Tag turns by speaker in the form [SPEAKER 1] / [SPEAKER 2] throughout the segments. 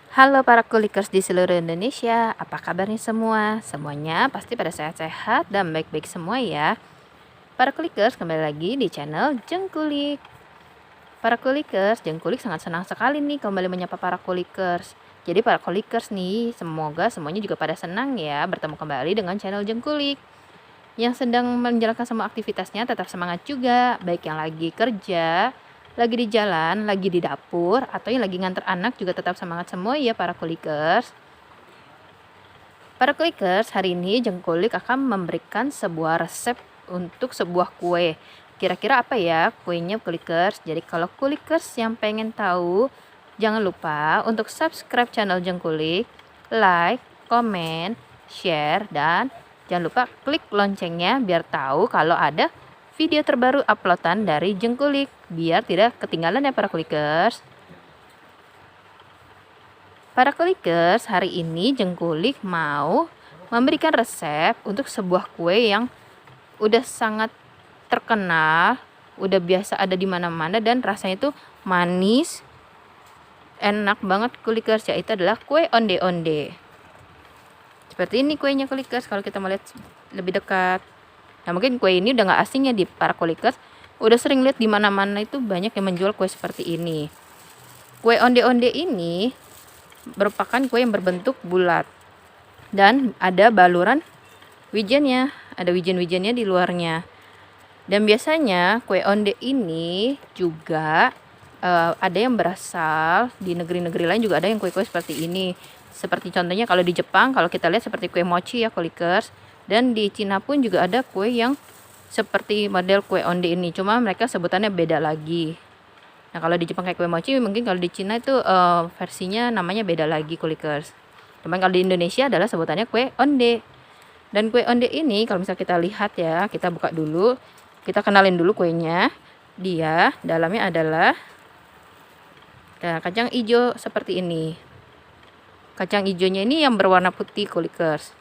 [SPEAKER 1] Halo para kulikers di seluruh Indonesia, apa kabarnya semua? Semuanya pasti pada sehat-sehat dan baik-baik semua ya. Para kulikers, kembali lagi di channel Jengkulik. Para kulikers, Jengkulik sangat senang sekali nih kembali menyapa para kulikers. Jadi para kulikers nih, semoga semuanya juga pada senang ya bertemu kembali dengan channel Jengkulik. Yang sedang menjalankan semua aktivitasnya tetap semangat juga, baik yang lagi kerja, lagi di jalan, lagi di dapur, atau yang lagi nganter anak juga tetap semangat semua ya para kulikers. Para kulikers, hari ini Jengkulik akan memberikan sebuah resep untuk sebuah kue. Kira-kira apa ya kuenya kulikers? Jadi kalau kulikers yang pengen tahu, jangan lupa untuk subscribe channel Jengkulik, like, komen, share, dan jangan lupa klik loncengnya biar tahu kalau ada video terbaru uploadan dari Jengkulik. Biar tidak ketinggalan ya para kulikers. Para kulikers, hari ini Jengkulik mau memberikan resep untuk sebuah kue yang udah sangat terkenal, udah biasa ada di mana-mana dan rasanya itu manis, enak banget kulikers, yaitu adalah kue onde-onde. Seperti ini kuenya kulikers kalau kita melihat lebih dekat. Nah, mungkin kue ini udah nggak asing ya di para kulikers, udah sering lihat di mana-mana itu banyak yang menjual kue seperti ini. Kue onde-onde ini merupakan kue yang berbentuk bulat dan ada baluran wijennya, ada wijen-wijennya di luarnya. Dan biasanya kue onde ini juga ada yang berasal di negeri-negeri lain, juga ada yang kue-kue seperti ini. Seperti contohnya kalau di Jepang, kalau kita lihat seperti kue mochi ya kulikers, dan di Cina pun juga ada kue yang seperti model kue onde ini, cuma mereka sebutannya beda lagi. Nah, kalau di Jepang kayak kue mochi, mungkin kalau di Cina itu versinya namanya beda lagi kulikers. Cuman kalau di Indonesia adalah sebutannya kue onde. Dan kue onde ini kalau misalnya kita lihat ya, kita buka dulu, kita kenalin dulu kuenya. Dia dalamnya adalah kacang hijau seperti ini. Kacang hijaunya ini yang berwarna putih kulikers.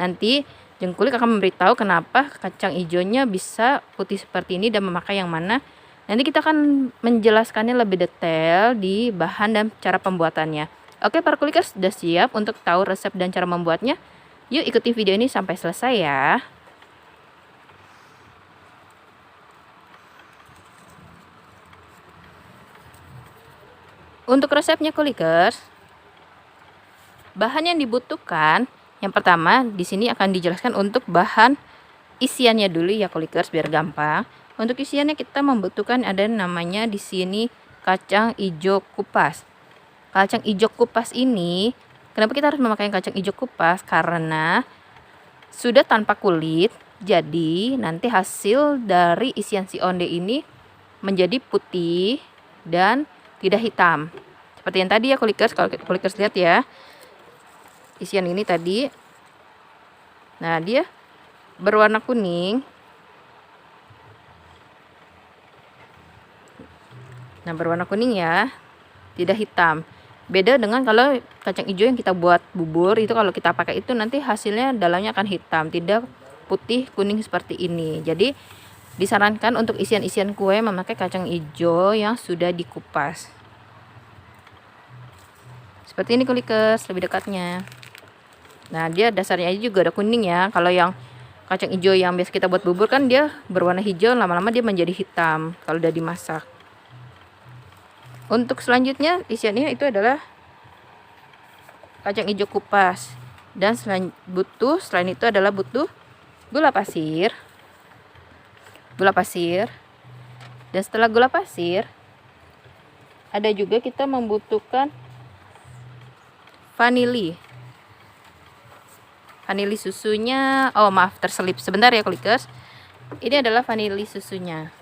[SPEAKER 1] Nanti Jengkulik akan memberitahu kenapa kacang hijaunya bisa putih seperti ini dan memakai yang mana. Nanti kita akan menjelaskannya lebih detail di bahan dan cara pembuatannya. Oke, para kulikers sudah siap untuk tahu resep dan cara membuatnya? Yuk ikuti video ini sampai selesai ya. Untuk resepnya kulikers, bahan yang dibutuhkan, yang pertama di sini akan dijelaskan untuk bahan isiannya dulu ya kulikers biar gampang. Untuk isiannya kita membutuhkan ada namanya di sini kacang hijau kupas. Kacang hijau kupas ini, kenapa kita harus memakai kacang hijau kupas? Karena sudah tanpa kulit, jadi nanti hasil dari isian si onde ini menjadi putih dan tidak hitam. Seperti yang tadi ya kulikers, kalau kulikers lihat ya, isian ini tadi, nah dia berwarna kuning. Nah, berwarna kuning ya, tidak hitam. Beda dengan kalau kacang hijau yang kita buat bubur, itu kalau kita pakai itu nanti hasilnya dalamnya akan hitam, tidak putih kuning seperti ini. Jadi disarankan untuk isian-isian kue memakai kacang hijau yang sudah dikupas. Seperti ini kulikers lebih dekatnya. Nah, dia dasarnya aja juga ada kuning ya. Kalau yang kacang hijau yang biasa kita buat bubur kan dia berwarna hijau, lama-lama dia menjadi hitam kalau udah dimasak. Untuk selanjutnya isiannya itu adalah kacang hijau kupas. Dan selain itu adalah butuh gula pasir. Gula pasir. Dan setelah gula pasir, ada juga kita membutuhkan vanili. Vanili susunya, oh maaf terselip sebentar ya kulikers. Ini adalah vanili susunya.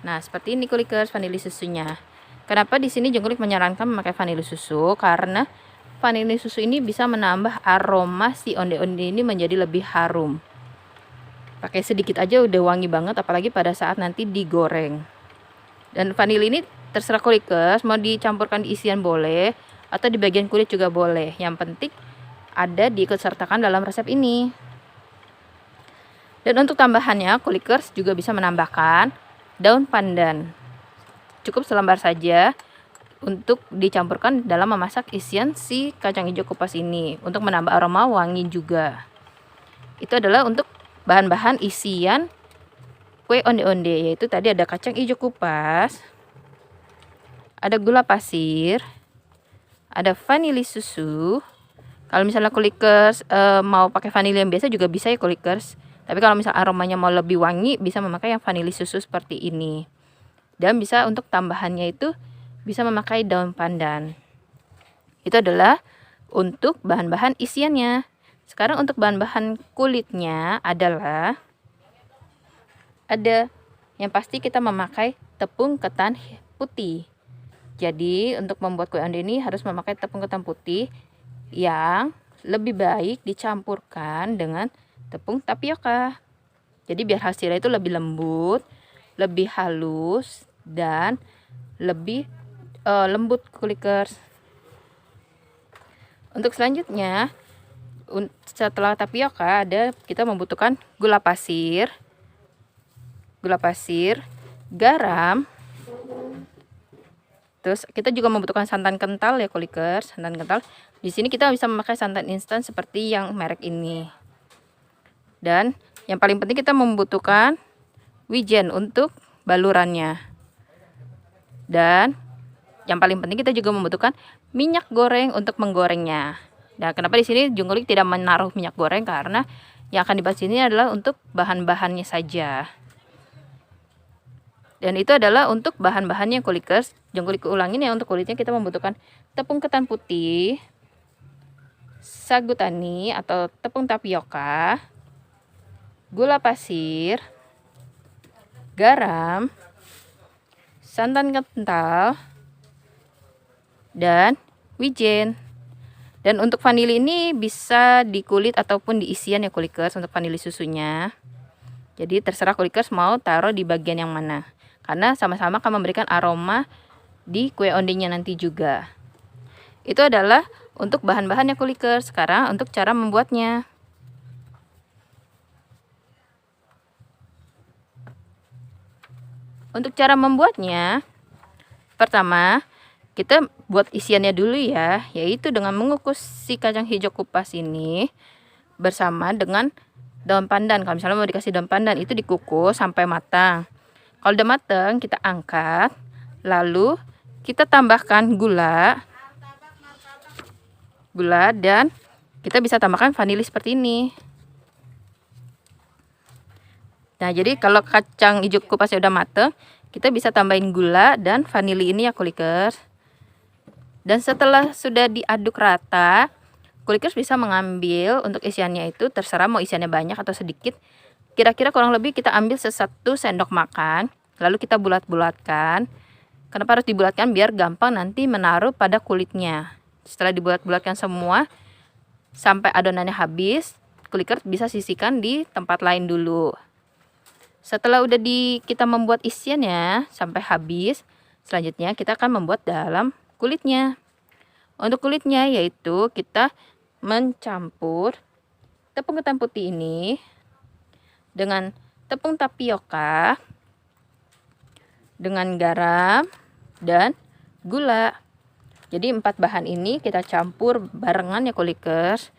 [SPEAKER 1] Nah, seperti ini kulikers vanili susunya. Kenapa di sini Jengkulik menyarankan memakai vanili susu? Karena vanili susu ini bisa menambah aroma si onde-onde ini menjadi lebih harum. Pakai sedikit aja udah wangi banget, apalagi pada saat nanti digoreng. Dan vanili ini terserah kulikers, mau dicampurkan di isian boleh, atau di bagian kulit juga boleh. Yang penting ada diikut sertakan dalam resep ini. Dan untuk tambahannya, kulikers juga bisa menambahkan daun pandan. Cukup selembar saja. untuk dicampurkan dalam memasak isian si kacang hijau kupas ini untuk menambah aroma wangi juga. Itu adalah untuk bahan-bahan isian kue onde-onde, yaitu tadi ada kacang hijau kupas, ada gula pasir, ada vanili susu. Kalau misalnya kulikers mau pakai vanili yang biasa juga bisa ya kulikers. Tapi kalau misalnya aromanya mau lebih wangi, bisa memakai yang vanili susu seperti ini. Dan bisa untuk tambahannya itu bisa memakai daun pandan. Itu adalah untuk bahan-bahan isiannya. Sekarang untuk bahan-bahan kulitnya adalah ada yang pasti kita memakai tepung ketan putih. Jadi untuk membuat kue onde ini harus memakai tepung ketan putih yang lebih baik dicampurkan dengan tepung tapioka. Jadi biar hasilnya itu lebih lembut, lebih halus, dan lebih lembut kulikers. Untuk selanjutnya, setelah tapioka kita membutuhkan gula pasir, garam. Terus kita juga membutuhkan santan kental ya kulikers, santan kental. Di sini kita bisa memakai santan instan seperti yang merek ini. Dan yang paling penting kita membutuhkan wijen untuk balurannya. Dan yang paling penting kita juga membutuhkan minyak goreng untuk menggorengnya. Nah, kenapa di sini Jungkolik tidak menaruh minyak goreng, karena yang akan dibahas ini adalah untuk bahan-bahannya saja. Dan itu adalah untuk bahan-bahannya kulikers. Jungkolik ulangin ya, untuk kulitnya kita membutuhkan tepung ketan putih, sagu tani atau tepung tapioka, gula pasir, garam, santan kental, dan wijen. Dan untuk vanili ini bisa di kulit ataupun di isian ya kulikers, untuk vanili susunya. Jadi terserah kulikers mau taruh di bagian yang mana, karena sama-sama akan memberikan aroma di kue ondenya nanti juga. Itu adalah untuk bahan-bahannya kulikers. Sekarang untuk cara membuatnya. Untuk cara membuatnya, pertama kita buat isiannya dulu ya, yaitu dengan mengukus si kacang hijau kupas ini bersama dengan daun pandan. Kalau misalnya mau dikasih daun pandan, itu dikukus sampai matang. Kalau udah matang, kita angkat, lalu kita tambahkan gula, dan kita bisa tambahkan vanili seperti ini. Nah, jadi kalau kacang hijau kupasnya udah matang, kita bisa tambahin gula dan vanili ini ya kulikers. Dan setelah sudah diaduk rata, kulikers bisa mengambil untuk isiannya itu, terserah mau isiannya banyak atau sedikit. Kira-kira kurang lebih kita ambil 1 sendok makan, lalu kita bulat-bulatkan. Kenapa harus dibulatkan? Biar gampang nanti menaruh pada kulitnya. Setelah dibulat-bulatkan semua sampai adonannya habis, kulikers bisa sisihkan di tempat lain dulu. Setelah udah kita membuat isiannya sampai habis, selanjutnya kita akan membuat dalam kulitnya. Untuk kulitnya yaitu kita mencampur tepung ketan putih ini dengan tepung tapioka, dengan garam dan gula. Jadi 4 bahan ini kita campur barengan ya kulikers.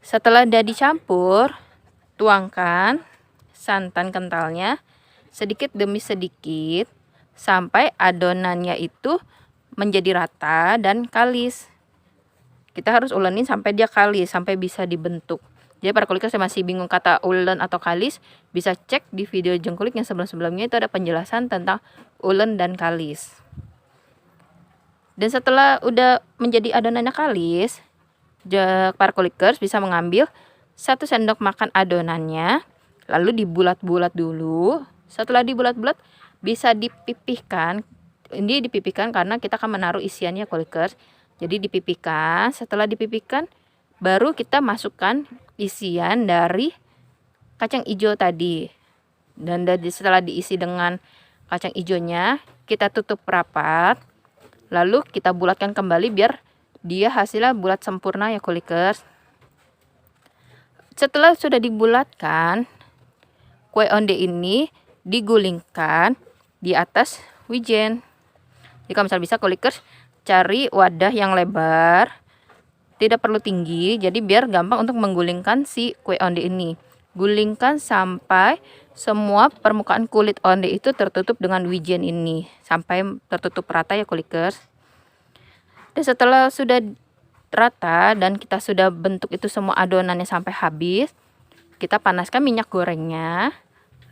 [SPEAKER 1] Setelah udah dicampur, tuangkan santan kentalnya sedikit demi sedikit sampai adonannya itu menjadi rata dan kalis. Kita harus ulenin sampai dia kalis, sampai bisa dibentuk. Jadi para kulikers yang masih bingung kata ulen atau kalis, bisa cek di video Jungkolik yang sebelum-sebelumnya, itu ada penjelasan tentang ulen dan kalis. Dan setelah udah menjadi adonannya kalis, para kulikers bisa mengambil 1 sendok makan adonannya, lalu dibulat-bulat dulu. Setelah dibulat-bulat bisa dipipihkan. Ini dipipihkan karena kita akan menaruh isiannya kulikers. Jadi dipipihkan. Setelah dipipihkan, baru kita masukkan isian dari kacang hijau tadi. Dan setelah diisi dengan kacang hijaunya, kita tutup rapat. Lalu kita bulatkan kembali biar dia hasilnya bulat sempurna ya kulikers. Setelah sudah dibulatkan, kue onde ini digulingkan di atas wijen. Jadi kalau misalnya bisa kulikers, cari wadah yang lebar, tidak perlu tinggi, jadi biar gampang untuk menggulingkan si kue onde ini. Gulingkan sampai semua permukaan kulit onde itu tertutup dengan wijen ini, sampai tertutup rata ya kulikers. Dan setelah sudah rata dan kita sudah bentuk itu semua adonannya sampai habis, kita panaskan minyak gorengnya,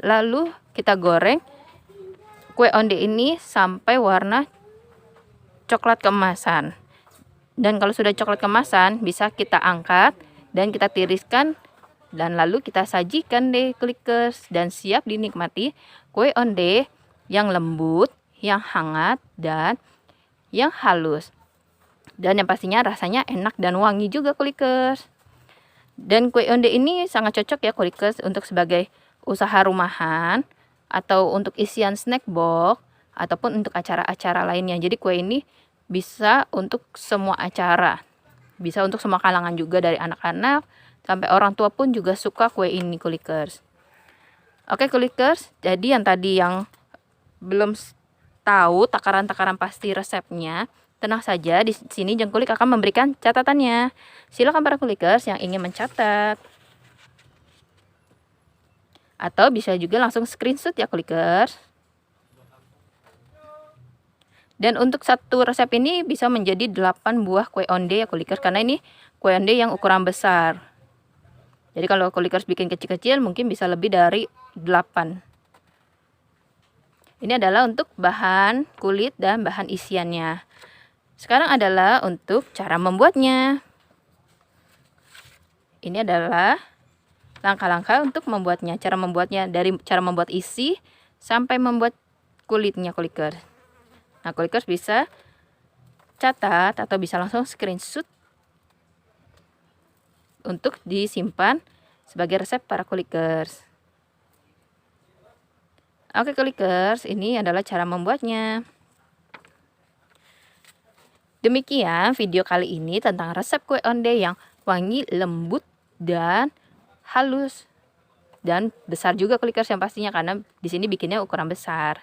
[SPEAKER 1] lalu kita goreng kue onde ini sampai warna coklat keemasan. Dan kalau sudah coklat keemasan, bisa kita angkat dan kita tiriskan, dan lalu kita sajikan deh kulikers, dan siap dinikmati kue onde yang lembut, yang hangat, dan yang halus. Dan yang pastinya rasanya enak dan wangi juga kulikers. Dan kue onde ini sangat cocok ya kulikers untuk sebagai usaha rumahan, atau untuk isian snack box, ataupun untuk acara-acara lainnya. Jadi kue ini bisa untuk semua acara, bisa untuk semua kalangan juga, dari anak-anak sampai orang tua pun juga suka kue ini kulikers. Oke kulikers, jadi yang tadi yang belum tahu takaran-takaran pasti resepnya, tenang saja, di sini Jengkulik akan memberikan catatannya. Silakan para kulikers yang ingin mencatat, atau bisa juga langsung screenshot ya kulikers. Dan untuk satu resep ini bisa menjadi 8 buah kue onde ya kulikers, karena ini kue onde yang ukuran besar. Jadi kalau kulikers bikin kecil-kecil mungkin bisa lebih dari 8. Ini adalah untuk bahan kulit dan bahan isiannya. Sekarang adalah untuk cara membuatnya. Ini adalah langkah-langkah untuk membuatnya. Cara membuatnya dari cara membuat isi sampai membuat kulitnya kulikers. Nah, kulikers bisa catat atau bisa langsung screenshot untuk disimpan sebagai resep para kulikers. Oke kulikers, ini adalah cara membuatnya. Demikian video kali ini tentang resep kue onde yang wangi, lembut, dan halus. Dan besar juga kulikers yang pastinya, karena di sini bikinnya ukuran besar.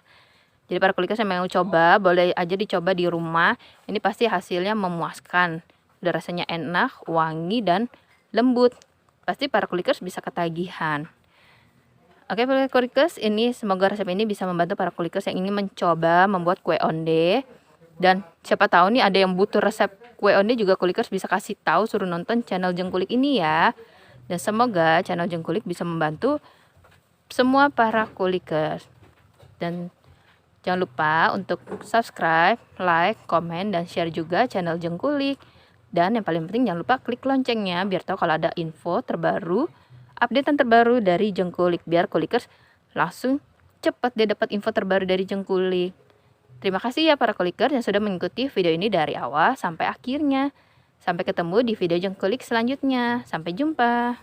[SPEAKER 1] Jadi para kulikers yang mau coba, boleh aja dicoba di rumah. Ini pasti hasilnya memuaskan. Udah rasanya enak, wangi, dan lembut. Pasti para kulikers bisa ketagihan. Oke para kulikers, ini semoga resep ini bisa membantu para kulikers yang ingin mencoba membuat kue onde. Dan siapa tahu nih ada yang butuh resep kue onde juga, kulikers bisa kasih tahu, suruh nonton channel Jengkulik ini ya. Dan semoga channel Jengkulik bisa membantu semua para kulikers. Dan jangan lupa untuk subscribe, like, komen, dan share juga channel Jengkulik. Dan yang paling penting jangan lupa klik loncengnya biar tahu kalau ada info terbaru, updatean terbaru dari Jengkulik, biar kulikers langsung cepat dia dapat info terbaru dari Jengkulik. Terima kasih ya para kulikers yang sudah mengikuti video ini dari awal sampai akhirnya. Sampai ketemu di video Jengkulik selanjutnya. Sampai jumpa.